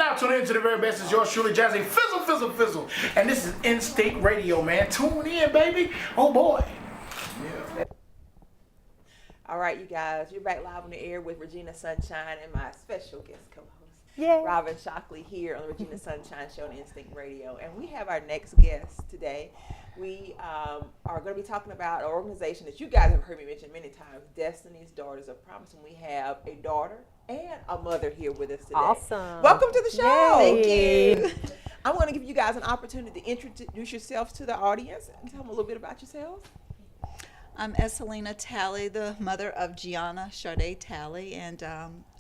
now tuning into the very best. Is yours truly, Jazzy Fizzle, Fizzle, Fizzle. And this is Instinct Radio, man. Tune in, baby. Oh, boy. Yeah. All right, you guys. You're back live on the air with Regina Sunshine and my special guest co-host, Robin Shockley, here on the Regina Sunshine Show on Instinct Radio. And we have our next guest today. We are going to be talking about an organization that you guys have heard me mention many times, Destiny's Daughters of Promise. And we have a daughter and a mother here with us today. Awesome. Welcome to the show. Thank you. I'm going to give you guys an opportunity to introduce yourselves to the audience and tell them a little bit about yourselves. I'm Esselina Talley, the mother of Gianna Sade Talley, and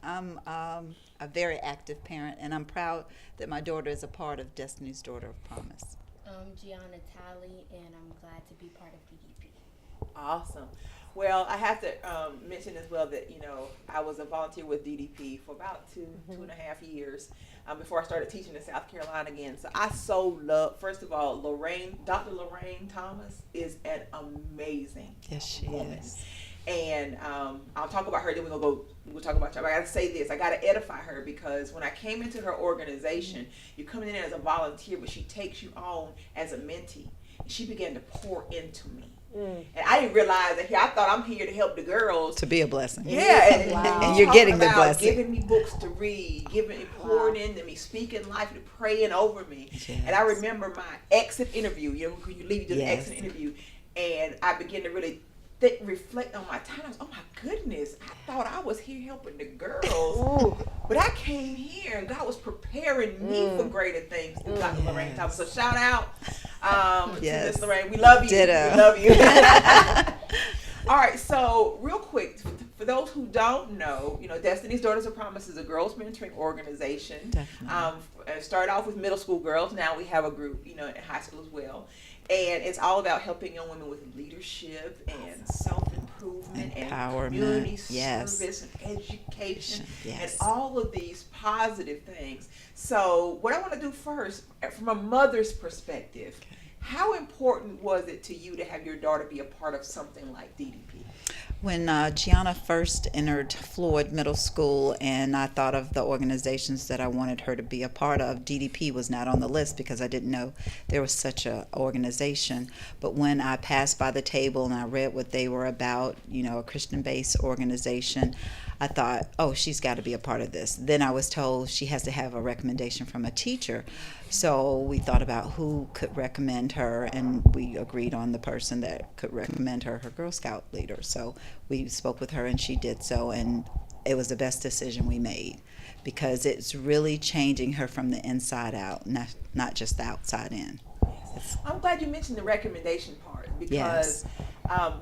I'm a very active parent, and I'm proud that my daughter is a part of Destiny's Daughter of Promise. I'm Gianna Talley, and I'm glad to be part of DDP. Awesome. Well, I have to mention as well that, you know, I was a volunteer with DDP for about two and a half years before I started teaching in South Carolina again. So I so love, first of all, Dr. Lorraine Thomas is an amazing woman. Is. And I'll talk about her, then we'll talk about you. But I got to say this, I got to edify her, because when I came into her organization, you're coming in as a volunteer, but she takes you on as a mentee. And she began to pour into me. And I didn't realize that I thought I'm here to help the girls. To be a blessing. Yeah, and you're getting the blessing. Giving me books to read, pouring into me, speaking life, and praying over me. Yes. And I remember my exit interview. You know, when you leave, you do the exit interview, and I began to really reflect on my times. Oh my goodness, I thought I was here helping the girls, but I came here and God was preparing me for greater things through Dr. Lorraine Thomas. So shout out to Miss Lorraine. We love you. Ditto. We love you. All right, so real quick, for those who don't know, you know, Destiny's Daughters of Promise is a girls mentoring organization. Definitely. Started off with middle school girls. Now we have a group, you know, in high school as well. And it's all about helping young women with leadership and self-improvement and community service and education and all of these positive things. So what I want to do first, from a mother's perspective, how important was it to you to have your daughter be a part of something like DDP? When Gianna first entered Floyd Middle School and I thought of the organizations that I wanted her to be a part of, DDP was not on the list because I didn't know there was such an organization. But when I passed by the table and I read what they were about, you know, a Christian-based organization, I thought, oh, she's got to be a part of this. Then I was told she has to have a recommendation from a teacher. So we thought about who could recommend her, and we agreed on the person that could recommend her, her Girl Scout leader. So we spoke with her, and she did so, and it was the best decision we made because it's really changing her from the inside out, not just the outside in. I'm glad you mentioned the recommendation part because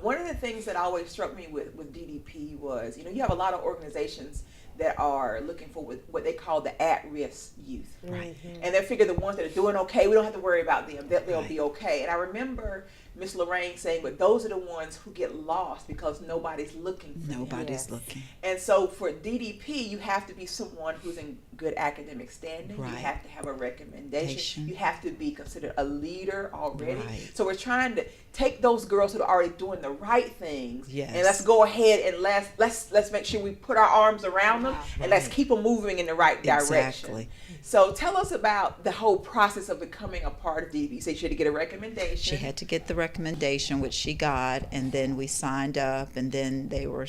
one of the things that always struck me with DDP was, you know, you have a lot of organizations that are looking for what they call the at-risk youth. Right. And they figure the ones that are doing okay, we don't have to worry about them. They'll be okay. And I remember Miss Lorraine saying, but those are the ones who get lost because nobody's looking for them. Nobody's looking. And so for DDP, you have to be someone who's in good academic standing. Right. You have to have a recommendation. You have to be considered a leader already. Right. So we're trying to take those girls who are already doing the right things, and let's go ahead and let's make sure we put our arms around them, and let's keep them moving in the right direction. Exactly. So tell us about the whole process of becoming a part of DDP. So she had to get a recommendation. She had to get the recommendation, which she got, and then we signed up, and then they were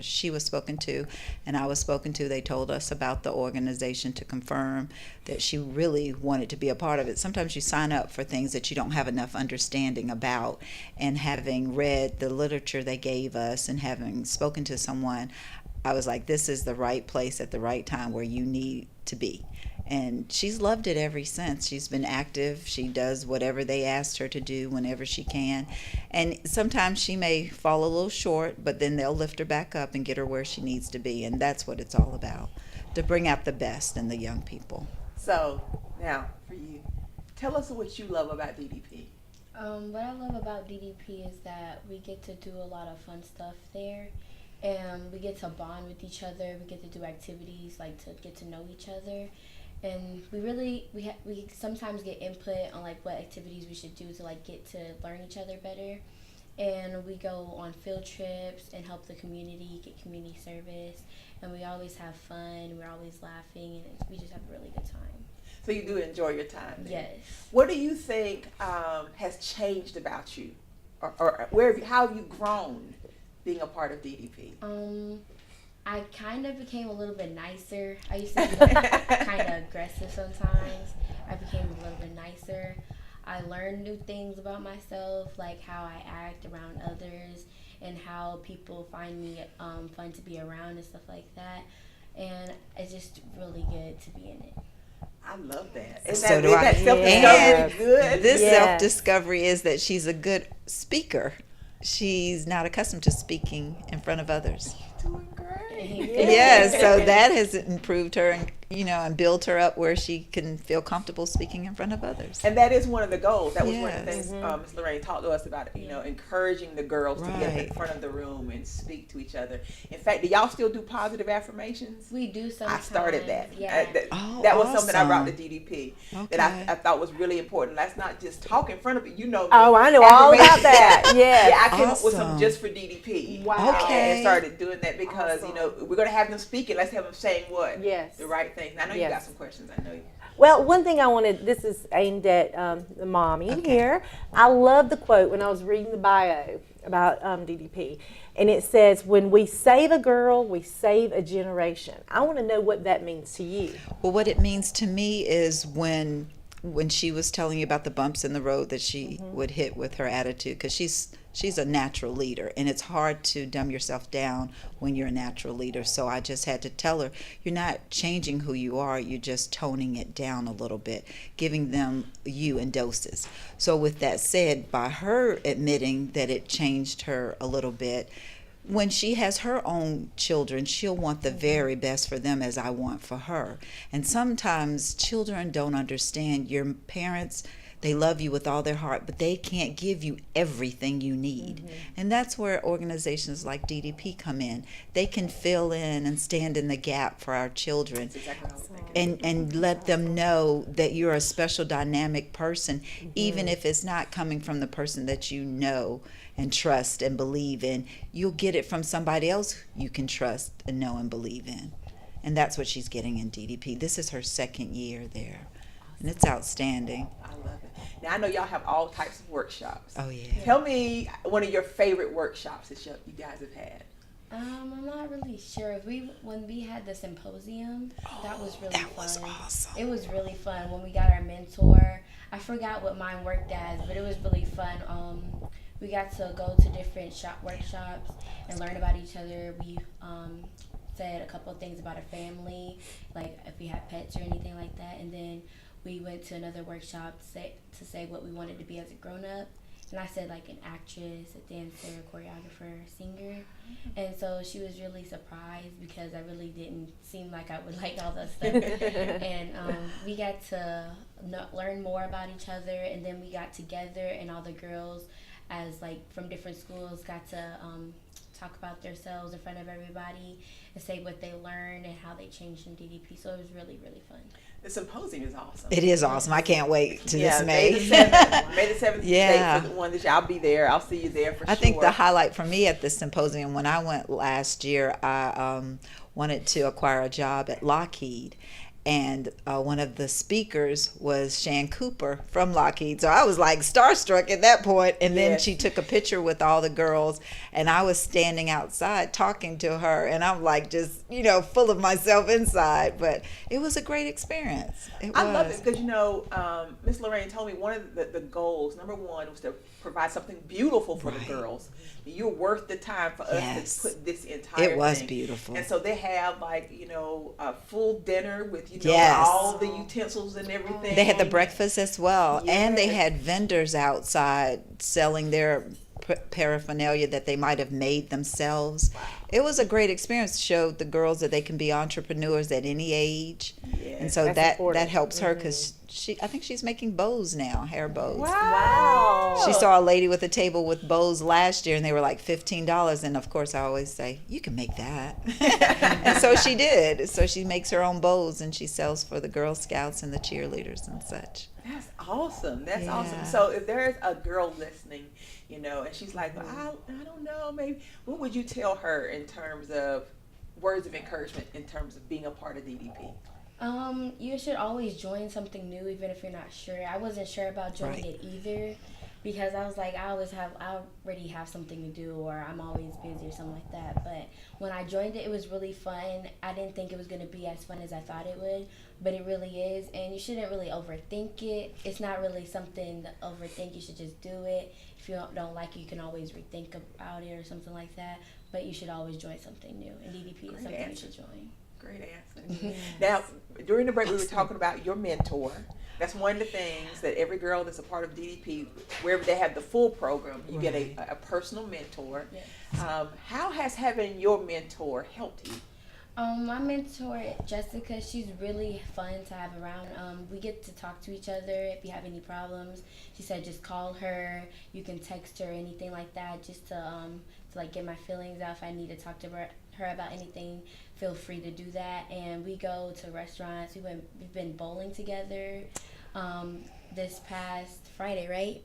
she was spoken to, and I was spoken to. They told us about the organization to confirm that she really wanted to be a part of it. Sometimes you sign up for things that you don't have enough understanding about, and having read the literature they gave us and having spoken to someone, I was like, this is the right place at the right time where you need to be. And she's loved it ever since. She's been active. She does whatever they asked her to do whenever she can. And sometimes she may fall a little short, but then they'll lift her back up and get her where she needs to be. And that's what it's all about, to bring out the best in the young people. So now for you, tell us what you love about DDP. What I love about DDP is that we get to do a lot of fun stuff there. And we get to bond with each other. We get to do activities, like to get to know each other. And we sometimes get input on like what activities we should do to like get to learn each other better. and we go on field trips and help the community, get community service, and we always have fun. We're always laughing, and we just have a really good time. So you do enjoy your time there. Yes. What do you think has changed about you, or how have you grown being a part of DDP? I kind of became a little bit nicer. I used to be kind of aggressive sometimes. I became a little bit nicer. I learned new things about myself, like how I act around others and how people find me fun to be around and stuff like that. And it's just really good to be in it. I love that. So do I. Is that self-discovery good? This Yes. self-discovery is that she's a good speaker. She's not accustomed to speaking in front of others. Doing great. Yes, so that has improved her and and built her up where she can feel comfortable speaking in front of others. And that is one of the goals. That was one of the Yes. things Ms. Lorraine talked to us about, encouraging the girls to get in Right. front of the room and speak to each other. In fact, do y'all still do positive affirmations? We do sometimes. I started that. Yeah. That was something I brought to awesome. DDP Okay. that I thought was really important. Let's not just talk in front of it. You know me. Oh, I know all about Affirmations. that. Yes. Yeah, I came up with Awesome. some just for DDP. Wow. Okay. And started doing that because, Awesome. we're going to have them speaking. Let's have them saying what? Yes. The right things. I know you Yes. got some questions. I know you. Well, one thing I wanted, this is aimed at the mommy here. I love the quote when I was reading the bio about DDP. And it says, when we save a girl, we save a generation. I want to know what that means to you. Well, what it means to me is when she was telling you about the bumps in the road that she would hit with her attitude, because she's a natural leader, and it's hard to dumb yourself down when you're a natural leader. So I just had to tell her, you're not changing who you are, you're just toning it down a little bit, giving them you in doses. So with that said, by her admitting that it changed her a little bit, when she has her own children, she'll want the very best for them as I want for her. And sometimes children don't understand. Your parents, they love you with all their heart, but they can't give you everything you need. And that's where organizations like DDP come in. They can fill in and stand in the gap for our children. That's exactly what I was thinking. And let them know that you're a special dynamic person, even if it's not coming from the person that you know and trust and believe in. You'll get it from somebody else you can trust and know and believe in. And that's what she's getting in DDP. This is her second year there, and it's outstanding. I love it. Now, I know y'all have all types of workshops. Oh yeah. Tell me one of your favorite workshops that you guys have had. I'm not really sure. When we had the symposium, that was really That fun. was awesome. It was really fun when we got our mentor. I forgot what mine worked as, but it was really fun. We got to go to different workshops and learn about each other. We said a couple of things about our family, like if we had pets or anything like that. And then we went to another workshop to say what we wanted to be as a grown-up. And I said like an actress, a dancer, a choreographer, a singer. And so she was really surprised because I really didn't seem like I would like all that stuff. And we got to learn more about each other. And then we got together, and all the girls as like from different schools got to talk about themselves in front of everybody and say what they learned and how they changed in DDP. So it was really, really fun. The symposium is awesome. It is awesome. I can't wait to this May May. the 7th. May the 7th Yeah. for the one that I'll be there. I'll see you there for sure. I think the highlight for me at the symposium, when I went last year, I wanted to acquire a job at Lockheed. And one of the speakers was Shan Cooper from Lockheed. So I was like starstruck at that point. And then Yes. she took a picture with all the girls. And I was standing outside talking to her. And I'm like just, full of myself inside. But it was a great experience. I love it because, Miss Lorraine told me one of the goals, number one, was to provide something beautiful for the girls. You're worth the time for us Yes. to put this entire It was thing. beautiful. And so they have a full dinner with, Yes. all the utensils and everything. They had the breakfast as well, and they Yes. had vendors outside selling their paraphernalia that they might have made themselves, it was a great experience. Showed the girls that they can be entrepreneurs at any age, and so That's that important. helps her because I think she's making bows now, hair bows. Wow. She saw a lady with a table with bows last year, and they were like $15. And of course, I always say, "You can make that." And so she did. So she makes her own bows, and she sells for the Girl Scouts and the cheerleaders and such. That's awesome. That's Yeah. awesome. So if there's a girl listening, you know, and she's like, well, I don't know, maybe, what would you tell her in terms of words of encouragement in terms of being a part of DDP? You should always join something new, even if you're not sure. I wasn't sure about joining it either, because I was like, I already have something to do, or I'm always busy or something like that. But when I joined it, it was really fun. I didn't think it was going to be as fun as I thought it would, but it really is. And you shouldn't really overthink it. It's not really something to overthink. You should just do it. If you don't like it, you can always rethink about it or something like that. But you should always join something new. And DDP is something you should join. Great answer. Now, during the break, we were talking about your mentor. That's one of the things that every girl that's a part of DDP, wherever they have the full program, you get a personal mentor. Yes. How has having your mentor helped you? My mentor, Jessica, she's really fun to have around. We get to talk to each other if you have any problems. She said just call her. You can text her, anything like that, just to like get my feelings out. If I need to talk to her about anything, feel free to do that. And we go to restaurants. We've been bowling together. This past Friday, right?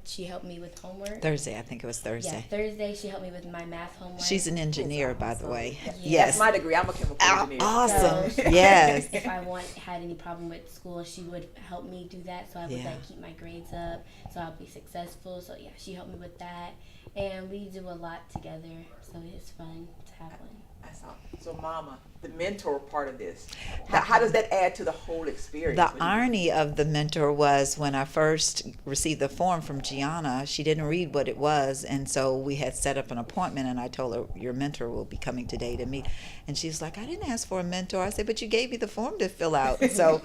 She helped me with homework. Thursday, I think it was Yeah, Thursday. Thursday she helped me with my math homework. She's an engineer, by the way. Yeah. Yes. That's my degree. I'm a chemical engineer. Awesome. So, Yes. If I had any problem with school, she would help me do that. So I would like keep my grades up, so I'll be successful. So yeah, she helped me with that, and we do a lot together. So it's fun to have one. That's all. So, Mama, the mentor part of this, how does that add to the whole experience? The irony of the mentor was when I first received the form from Gianna, she didn't read what it was, and so we had set up an appointment, and I told her, your mentor will be coming today to meet. And she's like, I didn't ask for a mentor. I said, but you gave me the form to fill out. So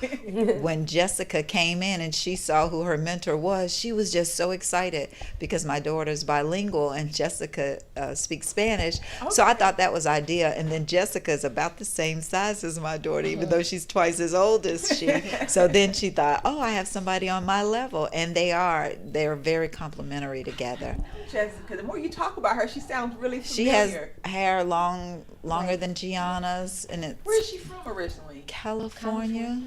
when Jessica came in and she saw who her mentor was, she was just so excited because my daughter's bilingual and Jessica speaks Spanish. Okay. So I thought that was ideal. And then Jessica's about the same size as my daughter, even though she's twice as old as she. So then she thought, oh, I have somebody on my level. And they're very complimentary together. Jessica, the more you talk about her, she sounds really familiar. She has hair longer than Gianna's, and it's Where is she from originally? California.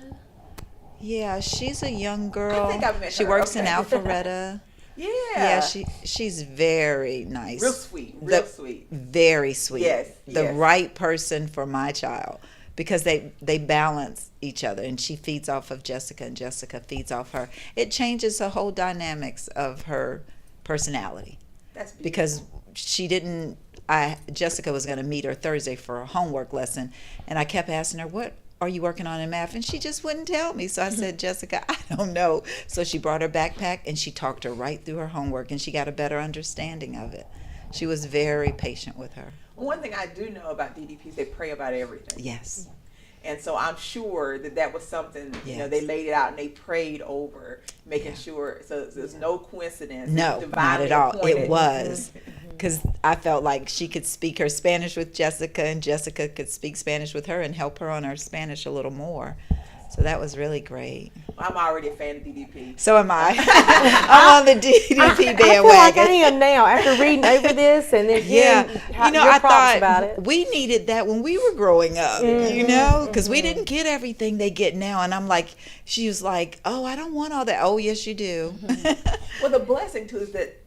Yeah, she's a young girl. I think I've met she her. works in Okay. Alpharetta. Yeah. She's very nice. Real sweet. Sweet. Very sweet. Yes. The right person for my child, because they balance each other, and she feeds off of Jessica and Jessica feeds off her. It changes the whole dynamics of her personality. That's beautiful. Because Jessica was going to meet her Thursday for a homework lesson, and I kept asking her, what are you working on in math? And she just wouldn't tell me. So I said, Jessica, I don't know. So she brought her backpack and she talked her right through her homework, and she got a better understanding of it. She was very patient with her. One thing I do know about DDP is they pray about everything. Yes. And so I'm sure that was something, they laid it out and they prayed over, making sure, so there's no coincidence. No, not at all. It was. Because I felt like she could speak her Spanish with Jessica, and Jessica could speak Spanish with her and help her on her Spanish a little more. So that was really great. I'm already a fan of DDP. So am I. I'm on the DDP bandwagon. I feel like I am now after reading over this and then hearing I thought about it. we needed that when we were growing up, because we didn't get everything they get now. And I'm like, she was like, oh, I don't want all that. Oh, yes, you do. Well, the blessing too is that,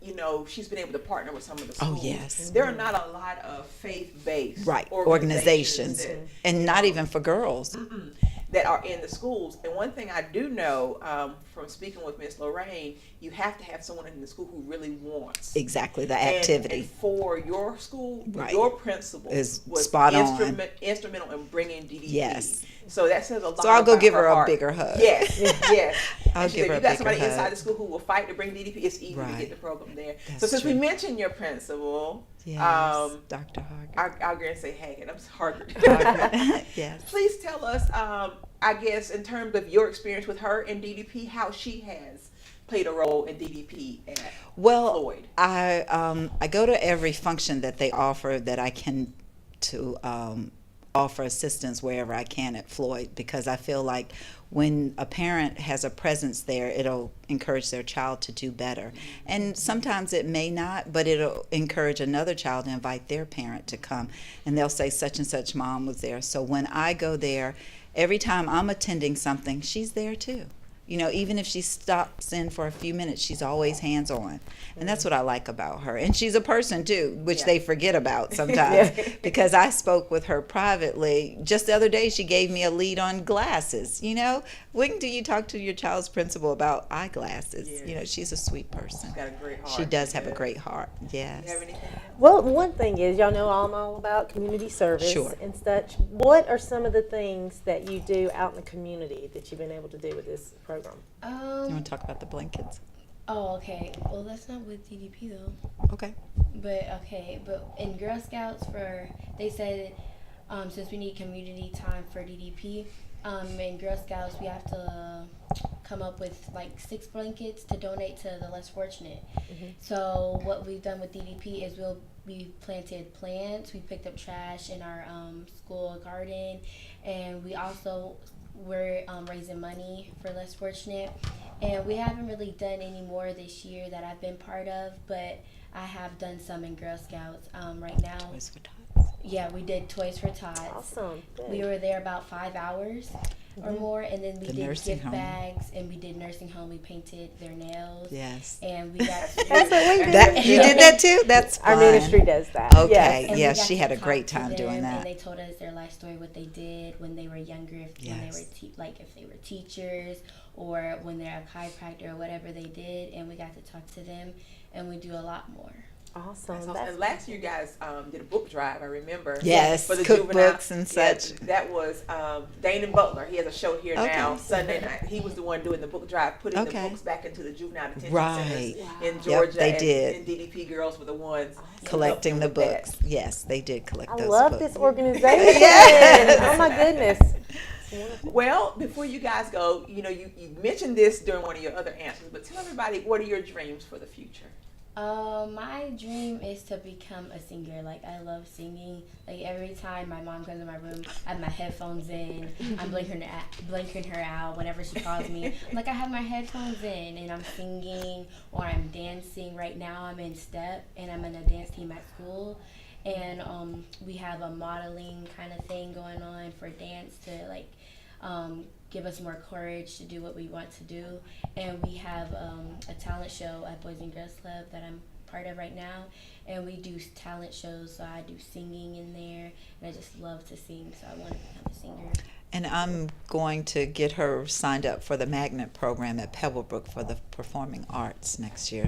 she's been able to partner with some of the schools. Oh, yes. There are not a lot of faith-based organizations and not even for girls. That are in the schools. And one thing I do know from speaking with Miss Lorraine, you have to have someone in the school who really wants exactly the activity. And for your school, right. Your principal was spot on. Instrumental in bringing DDP. Yes. So that says a lot. So I'll go give her a bigger hug. Yes, yes. I'll give her a bigger hug. You got somebody inside the school who will fight to bring DDP. It's easy right. to get the program there. That's so since true. we mentioned your principal, yes, Dr. Hargett. I'll go and say Haggett. I'm sorry. Yes. Please tell us, I guess, in terms of your experience with her and DDP, how she has played a role in DDP at Floyd. I go to every function that they offer that I can offer assistance wherever I can at Floyd, because I feel like when a parent has a presence there, it'll encourage their child to do better. And sometimes it may not, but it'll encourage another child to invite their parent to come, and they'll say such and such mom was there. So when I go there, every time I'm attending something, she's there too. You know, even if she stops in for a few minutes, she's always hands-on. And that's what I like about her. And she's a person, too, which they forget about sometimes. Because I spoke with her privately. Just the other day, she gave me a lead on glasses. You know, when do you talk to your child's principal about eyeglasses? Yes. You know, she's a sweet person. She's got a great heart. She does have a great heart, yes. You have anything else? Well, one thing is, y'all know I'm all about community service Sure. and such. What are some of the things that you do out in the community that you've been able to do with this program? You want to talk about the blankets? Oh, okay. Well, that's not with DDP though. Okay. But in Girl Scouts, they said since we need community time for DDP, in Girl Scouts we have to come up with like 6 blankets to donate to the less fortunate. So what we've done with DDP is we planted plants, we picked up trash in our school garden, and we're raising money for less fortunate. And we haven't really done any more this year that I've been part of, but I have done some in Girl Scouts right now. Toys for Tots. Yeah, we did Toys for Tots. Awesome. Good. We were there about 5 hours or more, and then we The did nursing gift home. bags, and we did nursing home. We painted their nails. Yes. And we got That's what we do. You did that too? That's Our fun. ministry does that. Okay. Yes. And we Yes, got she to had a talk great to time doing them, that. And they told us their life story, what they did when they were younger, when they Yes. were if they were teachers or when they're a chiropractor or whatever they did, and we got to talk to them, and we do a lot more. Awesome. That's awesome. That's And last year, you guys did a book drive. I remember. Yes, for the cookbooks juvenile- and such. Yeah, that was Dane Butler. He has a show here now Okay. Sunday night. He was the one doing the book drive, putting Okay. the books back into the juvenile detention Right. centers in Georgia. they and, did. And DDP girls were the ones Collecting the helping with that. books. Yes, they did collect I those love books. this organization. Yes. Oh my goodness. Well, before you guys go, you know, you mentioned this during one of your other answers, but tell everybody, what are your dreams for the future? My dream is to become a singer. Like, I love singing. Like, every time my mom comes in my room, I have my headphones in. I'm blinking her out whenever she calls me. I'm like, I have my headphones in, and I'm singing or I'm dancing. Right now, I'm in step, and I'm in a dance team at school. And we have a modeling kind of thing going on for dance to, like, give us more courage to do what we want to do. And we have a talent show at Boys and Girls Club that I'm part of right now, and we do talent shows, so I do singing in there, and I just love to sing, so I want to become a singer. And I'm going to get her signed up for the magnet program at Pebblebrook for the performing arts next year,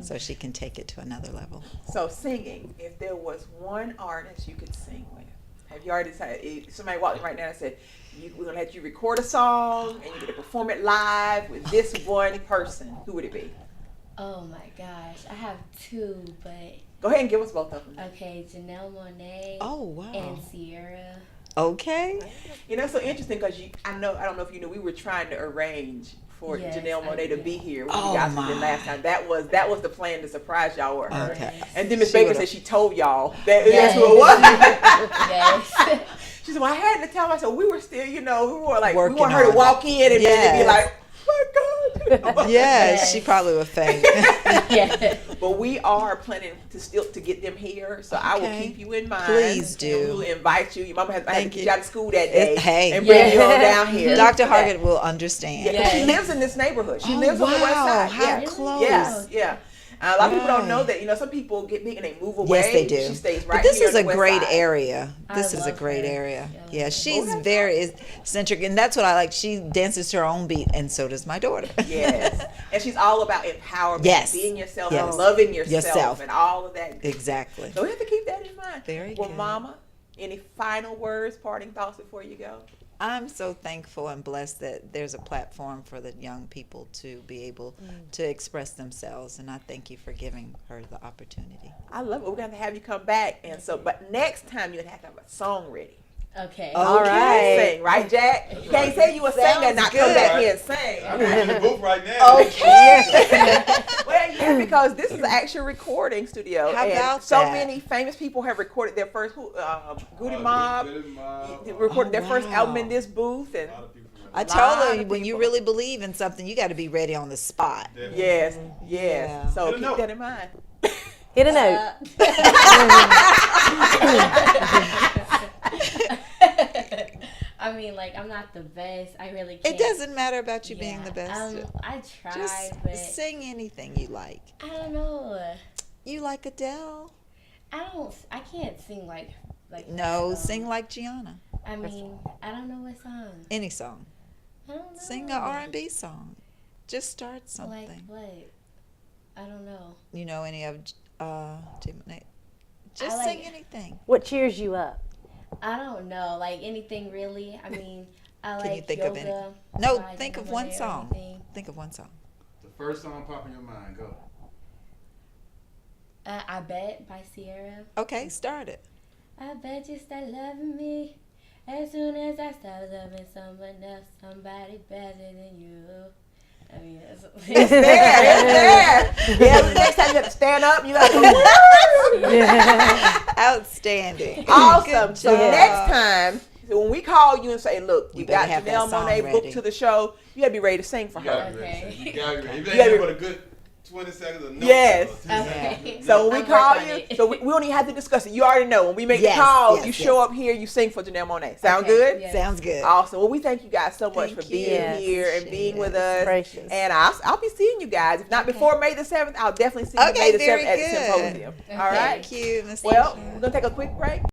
so she can take it to another level. So singing, if there was one artist you could sing with, have you already decided? If somebody walked in right now and said, we're going to let you record a song and you get to perform it live with this one person, who would it be? Oh my gosh, I have 2, but Go ahead and give us both of them. okay, Janelle Monáe Oh, wow. and Sierra. Okay. You know, it's so interesting because I don't know if you knew, we were trying to arrange for Yes, Janelle I Monáe to did. be here when Oh, you guys my. did last time. That was the plan to surprise y'all with her. Okay. And then Miss She Baker would've- said she told y'all that Yes. that's who it was. Yes. She said, well, I had to tell her. So we were still, we were like, Working we want her to on it. walk in and then be Yes. like, oh my God. Yes, she probably would faint. Yeah. But we are planning to get them here, so I will Okay. keep you in mind. Please do. And we'll invite you. Your mama has I had Thank to get you. you out of school that day Hey. and bring you on Yeah. down here. Dr. Hargett will understand. Yeah, 'cause she Yes. lives in this neighborhood. She Oh, lives on the west wow. side. How Yeah. close. Yes, yeah. A lot of people don't Right. know that. You know, some people get big and they move away. Yes, they do. She stays right But this here is on a the west great side. area. I This is a love great her. area. Yeah. Yeah, she's very eccentric, and that's what I like. She dances to her own beat, and so does my daughter. Yes, and she's all about empowerment, Yes. being yourself, Yes. and loving yourself, Yourself. and all of that. Exactly. So we have to keep that in mind. Very well, good. Mama, any final words, parting thoughts before you go? I'm so thankful and blessed that there's a platform for the young people to be able to express themselves, and I thank you for giving her the opportunity. I love it. We're going to have you come back, and so, but next time you're going to have to have a song ready. Okay. All You can't right. sing, right, Jack? You can't say you a singer and not come good. back here and sing. I'm in the booth right now. Okay. Well, you Yeah, because this is an actual recording studio. How and about so that? many famous people have recorded their first Goody Mob recorded their first wow. album in this booth, and I lot told her of when you people. really believe in something, you got to be ready on the spot. yes. Yeah. So Hit a keep note. that in mind. Hit a note. I mean, like, I'm not the best. I really can't. It doesn't matter about you being Yeah, the best. I try, Just but sing anything you like. I don't know. You like Adele? I can't sing like No, that, sing like Gianna. I mean, I don't know what song. Any song. I don't know. Sing an R&B song. Just start something. Like what? I don't know. You know any of Gemini? Just I like- sing anything. What cheers you up? I don't know. Like anything really. I mean, I Can like you think yoga. of any? No, like think of yoga one or song. anything. Think of one song. The first song pop in your mind, go. I Bet by Sierra. Okay, start it. I bet you start loving me as soon as I start loving someone else, somebody better than you. I mean, It's there. It's there. Yeah, the next time you have to stand up, you have to go. Outstanding. Awesome. Good So job. next time, so when we call you and say, look, You we better got have that Janelle song Monáe booked ready. to the show, you gotta be ready to sing for You her. gotta be ready. Okay. You gotta be ready. You gotta ain't be- but a good 20 seconds of no. Yes. Okay. So when we I'm call working you, on it. so we don't even have to discuss it. You already know. When we make Yes, the call, yes, you yes. show up here, you sing for Janelle Monáe. Sound Okay, good? yes. Sounds good. Awesome. Well, we thank you guys so much Thank for being you. here and being with Yes. us. Precious. And I'll be seeing you guys. If not before May the 7th, I'll definitely see you Okay, May the very 7th at the good. symposium. All right. Thank you, Miss Well, Aisha. we're going to take a quick break.